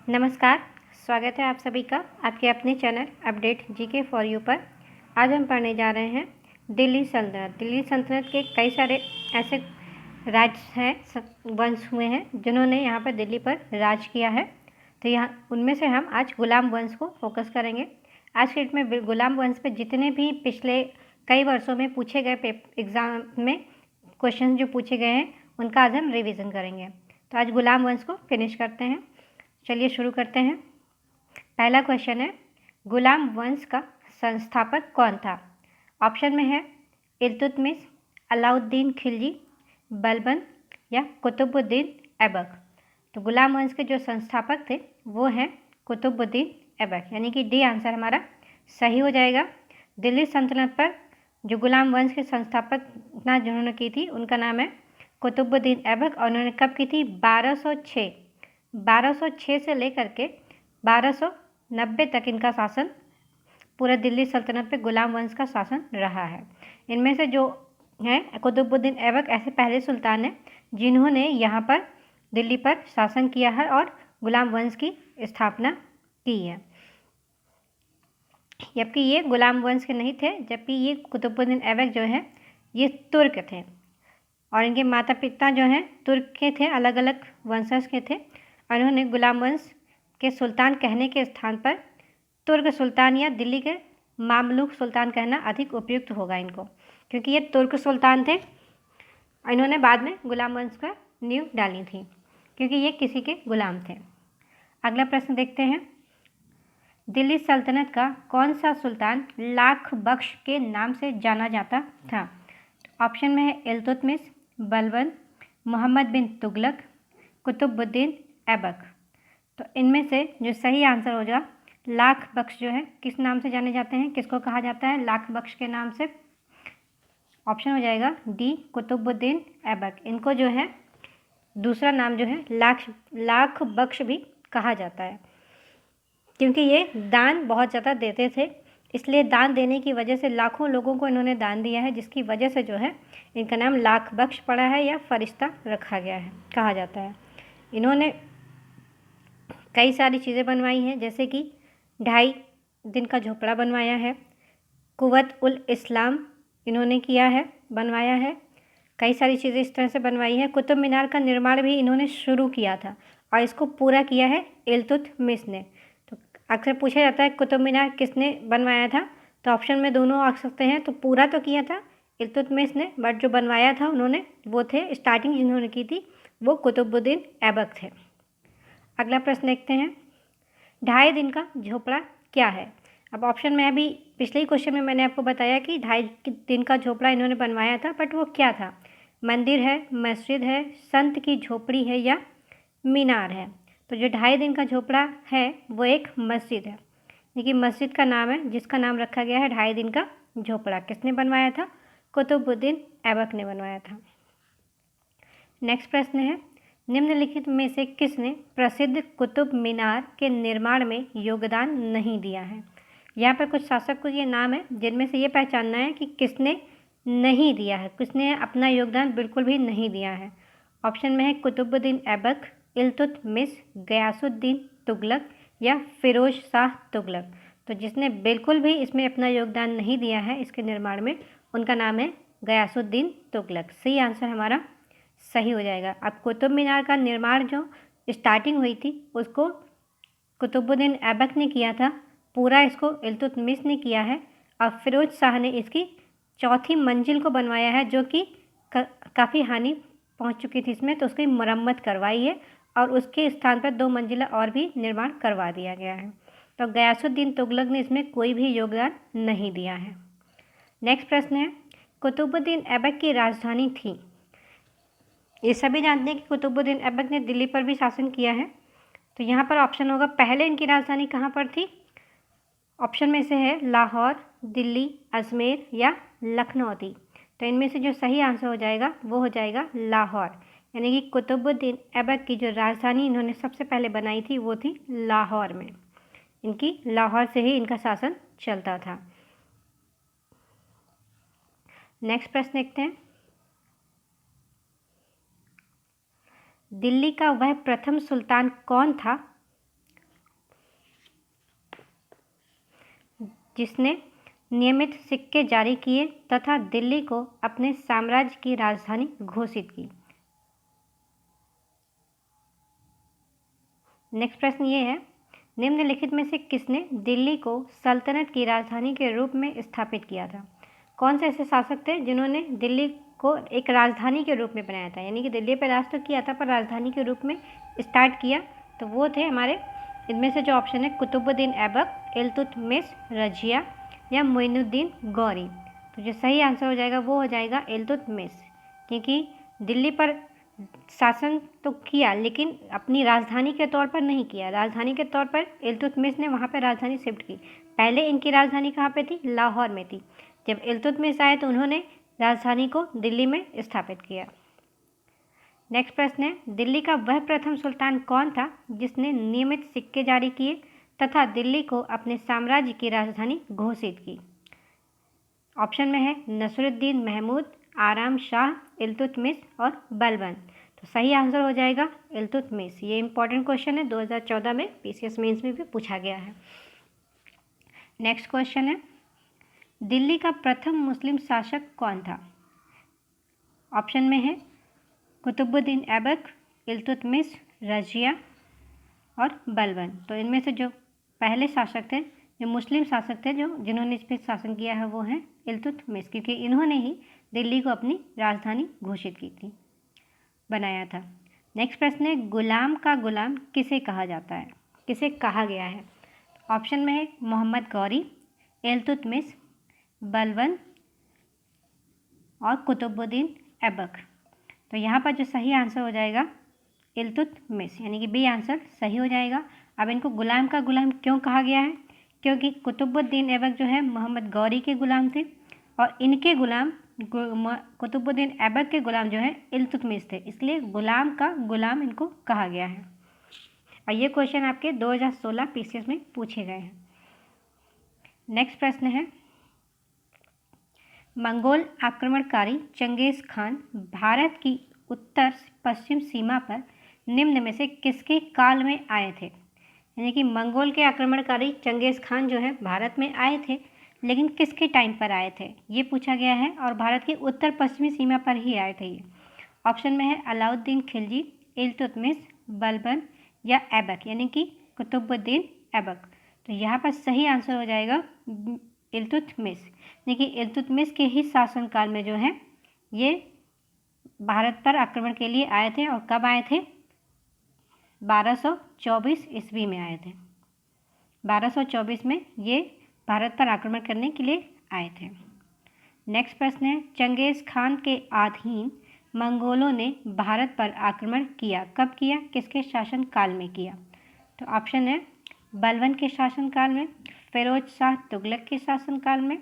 नमस्कार। स्वागत है आप सभी का आपके अपने channel update GK for you पर। आज हम पढ़ने जा रहे हैं दिल्ली सल्तनत। दिल्ली सल्तनत के कई सारे ऐसे राज्य हैं, वंश हुए हैं जिन्होंने यहाँ पर दिल्ली पर राज किया है। तो यहाँ उनमें से हम आज गुलाम वंश को फोकस करेंगे। आज के डेट में गुलाम वंश पे जितने भी पिछले कई वर्षों में पूछे गए एग्ज़ाम में क्वेश्चन जो पूछे गए हैं उनका आज हम रिविज़न करेंगे। तो आज गुलाम वंश को फिनिश करते हैं। चलिए शुरू करते हैं। पहला क्वेश्चन है, गुलाम वंश का संस्थापक कौन था? ऑप्शन में है इल्तुतमिश, अलाउद्दीन खिलजी, बलबन या कुतुबुद्दीन ऐबक। तो गुलाम वंश के जो संस्थापक थे वो हैं कुतुबुद्दीन ऐबक, यानी कि डी आंसर हमारा सही हो जाएगा। दिल्ली सल्तनत पर जो गुलाम वंश के संस्थापक जिन्होंने की थी उनका नाम है कुतुबुद्दीन ऐबक, और उन्होंने कब की थी? 1206 से लेकर के 1290 तक इनका शासन, पूरा दिल्ली सल्तनत पे गुलाम वंश का शासन रहा है। इनमें से जो हैं कुतुबुद्दीन ऐबक ऐसे पहले सुल्तान हैं जिन्होंने यहाँ पर दिल्ली पर शासन किया है और गुलाम वंश की स्थापना की है। जबकि ये गुलाम वंश के नहीं थे, जबकि ये कुतुबुद्दीन ऐबक जो हैं ये तुर्क थे और इनके माता पिता जो हैं तुर्क के थे, अलग अलग वंशज के थे। और उन्होंने गुलाम वंश के सुल्तान कहने के स्थान पर तुर्क सुल्तान या दिल्ली के मामलुक सुल्तान कहना अधिक उपयुक्त होगा इनको, क्योंकि ये तुर्क सुल्तान थे। इन्होंने बाद में गुलाम वंश का नींव डाली थी क्योंकि ये किसी के गुलाम थे। अगला प्रश्न देखते हैं, दिल्ली सल्तनत का कौन सा सुल्तान लाख बख्श के नाम से जाना जाता था? ऑप्शन में है इल्तुतमिश, बलबन, मोहम्मद बिन तुगलक, कुतुबुद्दीन ऐबक। तो इनमें से जो सही आंसर होगा, लाख बख्श जो है किस नाम से जाने जाते हैं, किसको कहा जाता है लाख बख्श के नाम से? ऑप्शन हो जाएगा डी, कुतुबुद्दीन ऐबक। इनको जो है दूसरा नाम जो है लाख बख्श भी कहा जाता है, क्योंकि ये दान बहुत ज़्यादा देते थे, इसलिए दान देने की वजह से लाखों लोगों को इन्होंने दान दिया है, जिसकी वजह से जो है इनका नाम लाख बख्श पड़ा है या फरिश्ता रखा गया है, कहा जाता है। इन्होंने कई सारी चीज़ें बनवाई हैं, जैसे कि 2.5 दिन का झोपड़ा बनवाया है, कुव्वत उल इस्लाम इन्होंने किया है, बनवाया है, कई सारी चीज़ें इस तरह से बनवाई है। कुतुब मीनार का निर्माण भी इन्होंने शुरू किया था और इसको पूरा किया है इल्तुतमिश ने। तो अक्सर पूछा जाता है कुतुब मीनार किसने बनवाया था, तो ऑप्शन में दोनों आ सकते हैं। तो पूरा तो किया था इल्तुतमिश ने, बट जो बनवाया था उन्होंने वो थे, स्टार्टिंग जिन्होंने की थी वो कुतुबुद्दीन ऐबक थे। अगला प्रश्न देखते हैं, 2.5 दिन का झोपड़ा क्या है? अब ऑप्शन में अभी पिछले ही क्वेश्चन में मैंने आपको बताया कि 2.5 दिन का झोपड़ा इन्होंने बनवाया था, बट वो क्या था? मंदिर है, मस्जिद है, संत की झोपड़ी है या मीनार है? तो जो 2.5 दिन का झोपड़ा है वो एक मस्जिद है, देखिए मस्जिद का नाम है जिसका नाम रखा गया है 2.5 दिन का झोपड़ा। किसने बनवाया था? कुतुबुद्दीन ऐबक ने बनवाया था। नेक्स्ट प्रश्न है, निम्नलिखित में से किसने प्रसिद्ध कुतुब मीनार के निर्माण में योगदान नहीं दिया है? यहाँ पर कुछ शासक को ये नाम है जिनमें से ये पहचानना है कि किसने नहीं दिया है, किसने अपना योगदान बिल्कुल भी नहीं दिया है। ऑप्शन में है कुतुबुद्दीन ऐबक, इल्तुतमिश, गयासुद्दीन तुगलक या फिरोज शाह तुगलक। तो जिसने बिल्कुल भी इसमें अपना योगदान नहीं दिया है इसके निर्माण में, उनका नाम है गयासुद्दीन तुगलक। सही आंसर हमारा सही हो जाएगा। अब कुतुब मीनार का निर्माण जो स्टार्टिंग हुई थी उसको कुतुबुद्दीन ऐबक ने किया था, पूरा इसको इल्तुतमिश ने किया है, और फिरोज शाह ने इसकी 4थी मंजिल को बनवाया है, जो कि काफ़ी हानि पहुंच चुकी थी इसमें, तो उसकी मरम्मत करवाई है और उसके स्थान पर 2 मंजिला और भी निर्माण करवा दिया गया है। तो गयासुद्दीन तुगलक ने इसमें कोई भी योगदान नहीं दिया है। नेक्स्ट प्रश्न है, कुतुबुद्दीन ऐबक की राजधानी थी? ये सभी जानते हैं कि कुतुबुद्दीन ऐबक ने दिल्ली पर भी शासन किया है, तो यहाँ पर ऑप्शन होगा पहले इनकी राजधानी कहाँ पर थी? ऑप्शन में से है लाहौर, दिल्ली, अजमेर या लखनऊ थी। तो इनमें से जो सही आंसर हो जाएगा वो हो जाएगा लाहौर, यानी कि कुतुबुद्दीन ऐबक की जो राजधानी इन्होंने सबसे पहले बनाई थी वो थी लाहौर में। इनकी लाहौर से ही इनका शासन चलता था। नेक्स्ट प्रश्न देखते हैं, दिल्ली का वह प्रथम सुल्तान कौन था जिसने नियमित सिक्के जारी किए तथा दिल्ली को अपने साम्राज्य की राजधानी घोषित की। नेक्स्ट प्रश्न ये है, निम्नलिखित में से किसने दिल्ली को सल्तनत की राजधानी के रूप में स्थापित किया था? कौन से ऐसे शासक थे जिन्होंने दिल्ली को एक राजधानी के रूप में बनाया था, यानी कि दिल्ली पर राज तो किया था पर राजधानी के रूप में स्टार्ट किया? तो वो थे हमारे, इनमें से जो ऑप्शन है, कुतुबुद्दीन ऐबक, इल्तुतमिश, रजिया या मोइनुद्दीन गौरी। तो जो सही आंसर हो जाएगा वो हो जाएगा इल्तुतमिश, क्योंकि दिल्ली पर शासन तो किया लेकिन अपनी राजधानी के तौर पर नहीं किया। राजधानी के तौर पर इल्तुतमिश ने वहाँ पर राजधानी शिफ्ट की। पहले इनकी राजधानी कहाँ पे थी? लाहौर में थी। जब इल्तुतमिश आए तो उन्होंने राजधानी को दिल्ली में स्थापित किया। नेक्स्ट प्रश्न है, दिल्ली का वह प्रथम सुल्तान कौन था जिसने नियमित सिक्के जारी किए तथा दिल्ली को अपने साम्राज्य की राजधानी घोषित की? ऑप्शन में है नसरुद्दीन महमूद, आराम शाह, इल्तुतमिश और बलबन। तो सही आंसर हो जाएगा इल्तुतमिश। ये इंपॉर्टेंट क्वेश्चन है, 2014 में पीसीएस मेंस में भी पूछा गया है। नेक्स्ट क्वेश्चन है, दिल्ली का प्रथम मुस्लिम शासक कौन था? ऑप्शन में है कुतुबुद्दीन ऐबक, इल्तुतमिश, रजिया और बलबन। तो इनमें से जो पहले शासक थे, जो मुस्लिम शासक थे, जिन्होंने इस पर शासन किया है वो हैं इल्तुतमिश, क्योंकि इन्होंने ही दिल्ली को अपनी राजधानी घोषित की थी, बनाया था। नेक्स्ट प्रश्न है, गुलाम का गुलाम किसे कहा जाता है, किसे कहा गया है? ऑप्शन में है मोहम्मद गौरी, इल्तुतमिश, बलबन और कुतुबुद्दीन ऐबक। तो यहाँ पर जो सही आंसर हो जाएगा इल्तुतमिश, यानी कि बी आंसर सही हो जाएगा। अब इनको गुलाम का गुलाम क्यों कहा गया है? क्योंकि कुतुबुद्दीन ऐबक जो है मोहम्मद गौरी के गुलाम थे और इनके गुलाम कुतुबुद्दीन ऐबक के गुलाम जो है इल्तुतमिश थे, इसलिए गुलाम का गुलाम इनको कहा गया है। और ये क्वेश्चन आपके 2016 पीसीएस में पूछे गए हैं। नेक्स्ट प्रश्न है, मंगोल आक्रमणकारी चंगेज खान भारत की उत्तर पश्चिम सीमा पर निम्न में से किसके काल में आए थे? यानी कि मंगोल के आक्रमणकारी चंगेज खान जो है भारत में आए थे, लेकिन किसके टाइम पर आए थे ये पूछा गया है, और भारत की उत्तर पश्चिमी सीमा पर ही आए थे ये। ऑप्शन में है अलाउद्दीन खिलजी, इल्तुतमिश, बलबन या ऐबक, यानी कि कुतुबुद्दीन ऐबक। तो यहाँ पर सही आंसर हो जाएगा इल्तुतमिश, यानी कि इल्तुतमिश के ही शासनकाल में जो है ये भारत पर आक्रमण के लिए आए थे। और कब आए थे? 1224 ईस्वी में आए थे। 1224 में ये भारत पर आक्रमण करने के लिए आए थे। नेक्स्ट प्रश्न है, चंगेज खान के अधीन मंगोलों ने भारत पर आक्रमण किया, कब किया, किसके शासन काल में किया? तो ऑप्शन है बलबन के शासनकाल में, फिरोज शाह तुगलक के शासनकाल में,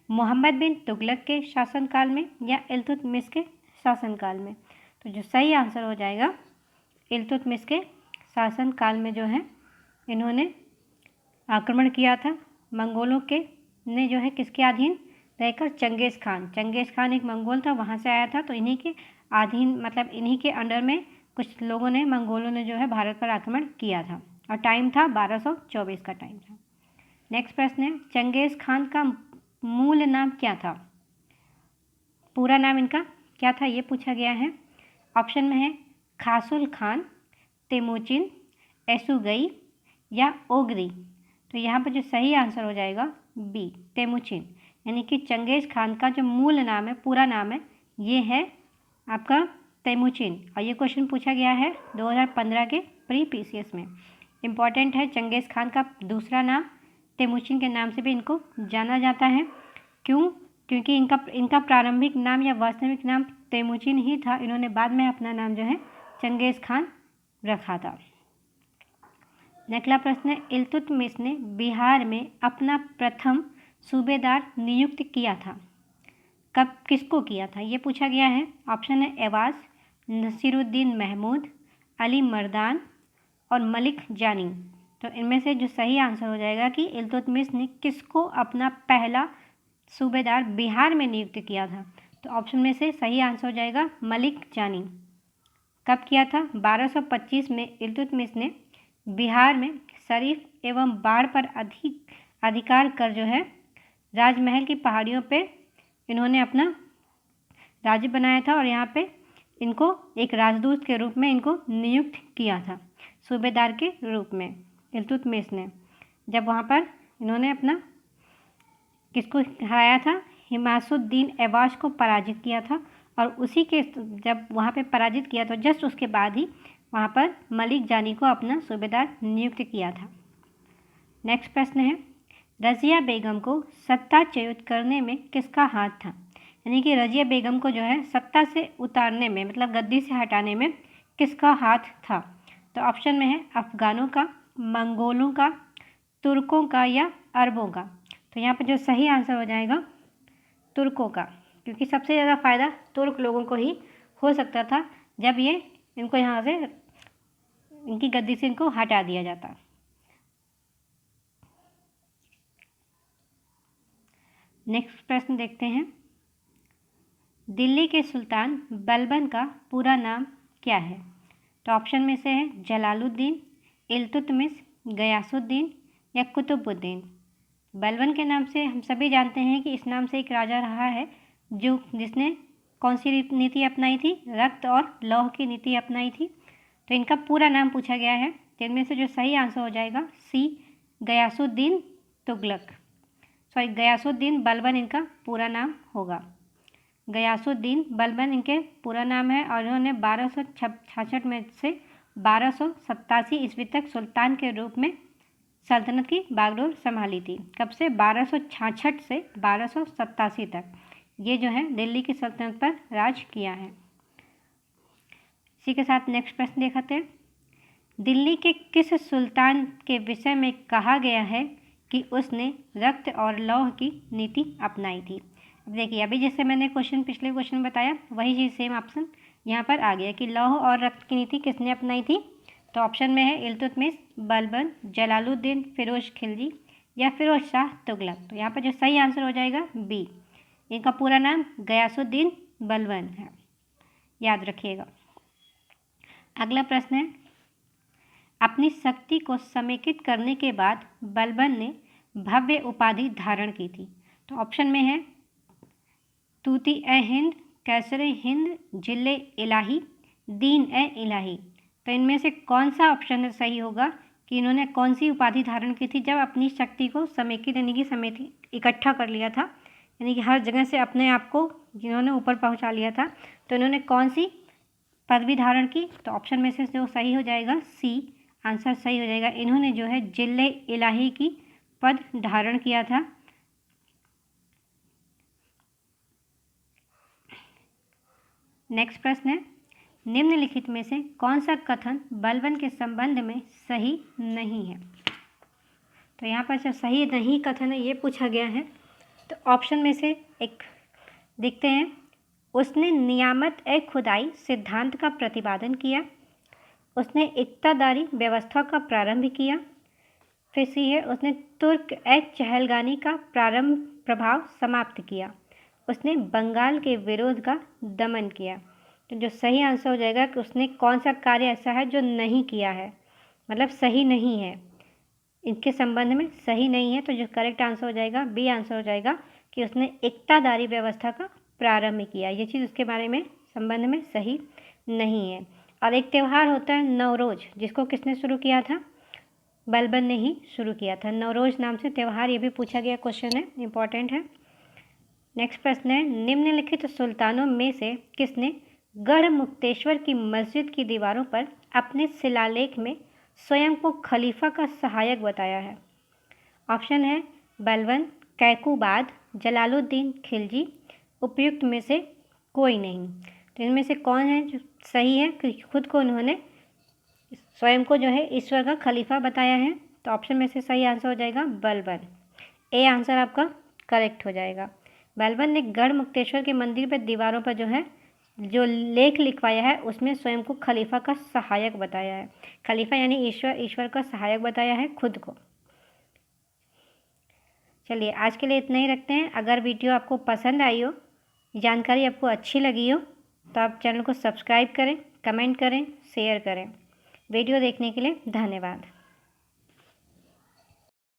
मोहम्मद बिन तुगलक के शासनकाल में या इल्तुतमिश के शासनकाल में। तो जो सही आंसर हो जाएगा इल्तुतमिश के शासनकाल में जो है इन्होंने आक्रमण किया था। मंगोलों के ने जो है किसके अधीन रहकर? Genghis Khan. चंगेज खान एक मंगोल था, वहाँ से आया था, तो इन्हीं के अधीन मतलब इन्हीं के अंडर में कुछ लोगों ने, मंगोलों ने जो है भारत पर आक्रमण किया था और टाइम था 1224 का टाइम था। नेक्स्ट प्रश्न है, चंगेज खान का मूल नाम क्या था? पूरा नाम इनका क्या था ये पूछा गया है। ऑप्शन में है खासुल खान, तेमुचिन, एसुगई या ओगरी। तो यहाँ पर जो सही आंसर हो जाएगा बी, तेमुचिन, यानी कि चंगेज खान का जो मूल नाम है, पूरा नाम है, ये है आपका तेमुचिन। और ये क्वेश्चन पूछा गया है 2015 के प्री पीसीएस में। इम्पॉर्टेंट है, चंगेज खान का दूसरा नाम तेमुचिन के नाम से भी इनको जाना जाता है। क्यों? क्योंकि इनका प्रारंभिक नाम या वास्तविक नाम तेमुचिन ही था, इन्होंने बाद में अपना नाम जो है चंगेज खान रखा था। अगला प्रश्न है, इल्तुतमिश ने बिहार में अपना प्रथम सूबेदार नियुक्त किया था, कब, किसको किया था ये पूछा गया है। ऑप्शन है एवाज, नसीरुद्दीन महमूद, अली मर्दान और मलिक जानी। तो इनमें से जो सही आंसर हो जाएगा कि इल्तुतमिश ने किसको अपना पहला सूबेदार बिहार में नियुक्त किया था। तो ऑप्शन में से सही आंसर हो जाएगा मलिक जानी। कब किया था? 1225 में इल्तुतमिश ने बिहार में शरीफ एवं बाढ़ पर अधिकार कर जो है राजमहल की पहाड़ियों पे इन्होंने अपना राज्य बनाया था और यहाँ पे इनको एक राजदूत के रूप में इनको नियुक्त किया था, सूबेदार के रूप में इल्तुतमिश ने। जब वहाँ पर इन्होंने अपना किसको हराया था, हिमासुद्दीन ऐवाश को पराजित किया था, और उसी के जब वहाँ पे पराजित किया तो जस्ट उसके बाद ही वहाँ पर मलिक जानी को अपना सूबेदार नियुक्त किया था। नेक्स्ट प्रश्न है, रज़िया बेगम को सत्ताच्युत करने में किसका हाथ था? यानी कि रज़िया बेगम को जो है सत्ता से उतारने में, मतलब गद्दी से हटाने में किसका हाथ था? तो ऑप्शन में है अफ़गानों का, मंगोलों का, तुर्कों का या अरबों का। तो यहाँ पर जो सही आंसर हो जाएगा तुर्कों का, क्योंकि सबसे ज़्यादा फ़ायदा तुर्क लोगों को ही हो सकता था जब ये इनको यहाँ से इनकी गद्दी से इनको हटा दिया जाता। नेक्स्ट प्रश्न देखते हैं, दिल्ली के सुल्तान बलबन का पूरा नाम क्या है? तो ऑप्शन में से है जलालुद्दीन, इल्तुतमिश, गयासुद्दीन या कुतुबुद्दीन। बलबन के नाम से हम सभी जानते हैं कि इस नाम से एक राजा रहा है जिसने कौन सी नीति अपनाई थी, रक्त और लौह की नीति अपनाई थी। तो इनका पूरा नाम पूछा गया है, जिनमें से जो सही आंसर हो जाएगा सी, गयासुद्दीन तुगलक। गयासुद्दीन बलबन इनका पूरा नाम होगा। गयासुद्दीन बलबन इनके पूरा नाम है और इन्होंने 1266 में से 1287 ईस्वी तक सुल्तान के रूप में सल्तनत की बागडोर संभाली थी। कब से? 1266 से 1287 तक ये जो है दिल्ली की सल्तनत पर राज किया है। इसी के साथ नेक्स्ट प्रश्न देखते हैं, दिल्ली के किस सुल्तान के विषय में कहा गया है कि उसने रक्त और लौह की नीति अपनाई थी? अब देखिए, अभी जैसे मैंने पिछले क्वेश्चन बताया वही चीज़ सेम ऑप्शन यहाँ पर आ गया कि लौह और रक्त की नीति किसने अपनाई थी। तो ऑप्शन में है इल्तुतमिश, बलबन, जलालुद्दीन फिरोज खिलजी या फिरोज शाह तुगलक। तो यहाँ पर जो सही आंसर हो जाएगा बी, इनका पूरा नाम गयासुद्दीन बलबन है, याद रखिएगा। अगला प्रश्न है, अपनी शक्ति को समेकित करने के बाद बलबन ने भव्य उपाधि धारण की थी। तो ऑप्शन में है तूती ए हिंद, कैसरे हिंद, जिले इलाही, दीन ए इलाही। तो इनमें से कौन सा ऑप्शन सही होगा कि इन्होंने कौन सी उपाधि धारण की थी जब अपनी शक्ति को समेकित यानी कि समेत इकट्ठा कर लिया था, यानी कि हर जगह से अपने आप को जिन्होंने ऊपर पहुंचा लिया था, तो इन्होंने कौन सी पदवी धारण की? तो ऑप्शन में से जो सही हो जाएगा सी, आंसर सही हो जाएगा। इन्होंने जो है जिले इलाही की पद धारण किया था। नेक्स्ट प्रश्न है, निम्नलिखित में से कौन सा कथन बलबन के संबंध में सही नहीं है? तो यहाँ पर जो सही नहीं कथन है ये पूछा गया है। तो ऑप्शन में से एक देखते हैं, उसने नियामत ए खुदाई सिद्धांत का प्रतिपादन किया, उसने इक्तादारी व्यवस्था का प्रारंभ किया, फिर सी है उसने तुर्क ए चहलगानी का प्रभाव समाप्त किया, उसने बंगाल के विरोध का दमन किया। तो जो सही आंसर हो जाएगा कि उसने कौन सा कार्य ऐसा है जो नहीं किया है, मतलब सही नहीं है, इनके संबंध में सही नहीं है। तो जो करेक्ट आंसर हो जाएगा बी आंसर हो जाएगा कि उसने इक्तादारी व्यवस्था का प्रारंभ किया। ये चीज़ उसके बारे में संबंध में सही नहीं है। और एक त्यौहार होता है नवरोज़, जिसको किसने शुरू किया था? बलबन ने ही शुरू किया था। नवरोज़ नाम से त्यौहार, ये भी पूछा गया क्वेश्चन है, इम्पॉर्टेंट है। नेक्स्ट प्रश्न है, निम्नलिखित सुल्तानों में से किसने गढ़ मुक्तेश्वर की मस्जिद की दीवारों पर अपने शिलालेख में स्वयं को खलीफा का सहायक बताया है? ऑप्शन है बलबन, कैकूबाद, जलालुद्दीन खिलजी, उपयुक्त में से कोई नहीं। तो इनमें से कौन है जो सही है कि खुद को उन्होंने स्वयं को जो है ईश्वर का खलीफा बताया है? तो ऑप्शन में से सही आंसर हो जाएगा बलबन, ए आंसर आपका करेक्ट हो जाएगा। बलबन ने गढ़ मुक्तेश्वर के मंदिर पर दीवारों पर जो लेख लिखवाया है उसमें स्वयं को खलीफा का सहायक बताया है। खलीफा यानी ईश्वर का सहायक बताया है खुद को। चलिए आज के लिए इतना ही रखते हैं। अगर वीडियो आपको पसंद आई हो, जानकारी आपको अच्छी लगी हो, तो आप चैनल को सब्सक्राइब करें, कमेंट करें, शेयर करें। वीडियो देखने के लिए धन्यवाद।